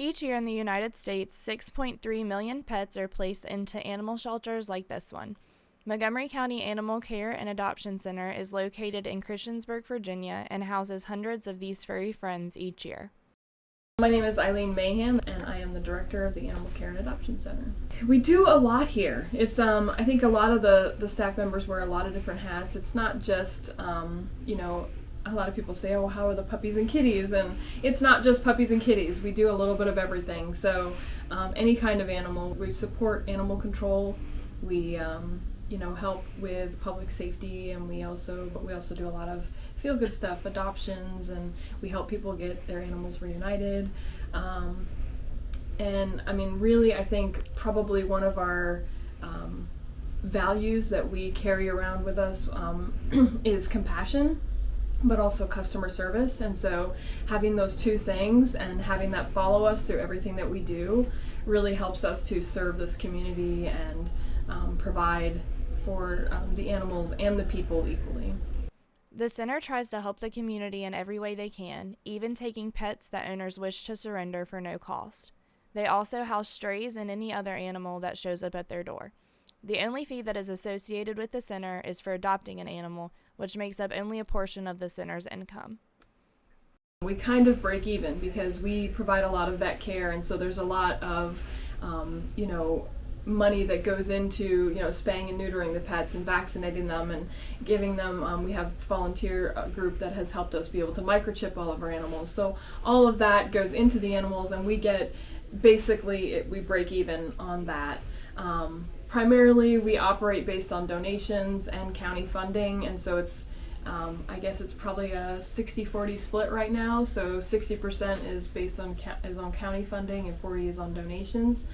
Each year in the United States, 6.3 million pets are placed into animal shelters like this one. Montgomery County Animal Care and Adoption Center is located in Christiansburg, Virginia, and houses hundreds of these furry friends each year. My name is Eileen Mahan, and I am the director of the Animal Care and Adoption Center. We do a lot here. It's I think a lot of the staff members wear a lot of different hats. It's not just a lot of people say, oh, how are the puppies and kitties? And it's not just puppies and kitties. We do a little bit of everything. So any kind of animal. We support animal control. We help with public safety, and we also do a lot of feel-good stuff, adoptions, and we help people get their animals reunited. And I mean, really, I think probably one of our values that we carry around with us is compassion, but also customer service. And so having those two things and having that follow us through everything that we do really helps us to serve this community and provide for the animals and the people equally. The center tries to help the community in every way they can, even taking pets that owners wish to surrender for no cost. They also house strays and any other animal that shows up at their door. The only fee that is associated with the center is for adopting an animal, which makes up only a portion of the center's income. We kind of break even because we provide a lot of vet care, and so there's a lot of money that goes into spaying and neutering the pets and vaccinating them and giving them we have a volunteer group that has helped us be able to microchip all of our animals. So all of that goes into the animals, and we get we break even on that. Primarily we operate based on donations and county funding, and so it's I guess it's probably a 60-40 split right now. So 60% is based on county funding and 40 is on donations.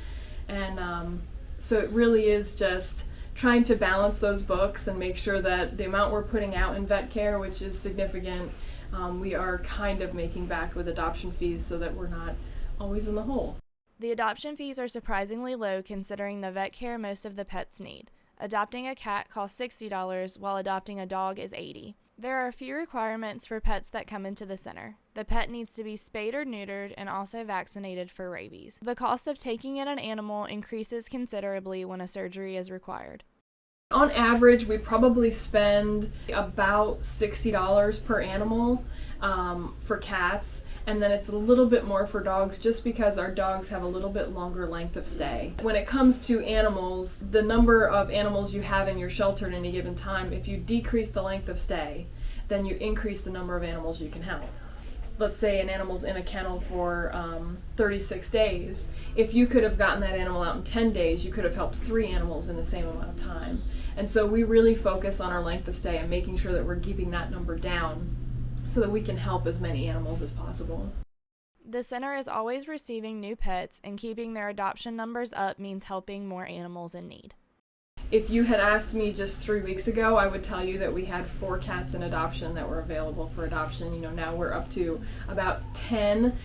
And so it really is just trying to balance those books and make sure that the amount we're putting out in vet care, which is significant, we are kind of making back with adoption fees so that we're not always in the hole. The adoption fees are surprisingly low considering the vet care most of the pets need. Adopting a cat costs $60, while adopting a dog is $80. There are a few requirements for pets that come into the center. The pet needs to be spayed or neutered and also vaccinated for rabies. The cost of taking in an animal increases considerably when a surgery is required. On average, we probably spend about $60 per animal for cats, and then it's a little bit more for dogs just because our dogs have a little bit longer length of stay. When it comes to animals, the number of animals you have in your shelter at any given time, if you decrease the length of stay, then you increase the number of animals you can help. Let's say an animal's in a kennel for 36 days. If you could have gotten that animal out in 10 days, you could have helped 3 animals in the same amount of time. And so we really focus on our length of stay and making sure that we're keeping that number down so that we can help as many animals as possible. The center is always receiving new pets, and keeping their adoption numbers up means helping more animals in need. If you had asked me just 3 weeks ago, I would tell you that we had 4 cats in adoption that were available for adoption. Now we're up to about 10,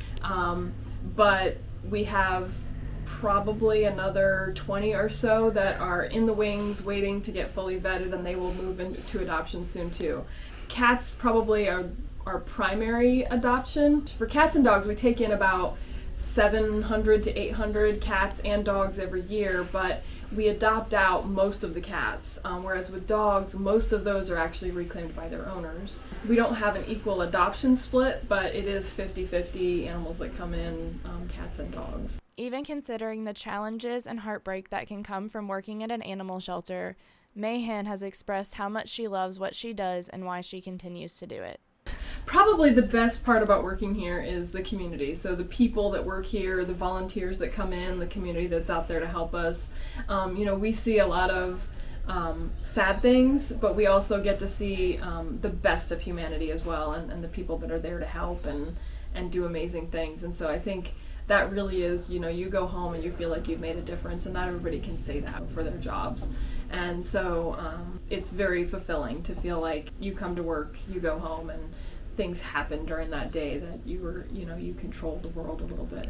but we have probably another 20 or so that are in the wings waiting to get fully vetted, and they will move into adoption soon too. Cats probably are our primary adoption. For cats and dogs, we take in about 700 to 800 cats and dogs every year, but we adopt out most of the cats, whereas with dogs, most of those are actually reclaimed by their owners. We don't have an equal adoption split, but it is 50-50 animals that come in, cats and dogs. Even considering the challenges and heartbreak that can come from working at an animal shelter, Mahan has expressed how much she loves what she does and why she continues to do it. Probably the best part about working here is the community. So the people that work here, the volunteers that come in, the community that's out there to help us. We see a lot of sad things, but we also get to see the best of humanity as well, and the people that are there to help and do amazing things. And so I think that really is, you go home and you feel like you've made a difference, and not everybody can say that for their jobs. And so it's very fulfilling to feel like you come to work, you go home, and things happen during that day that you controlled the world a little bit.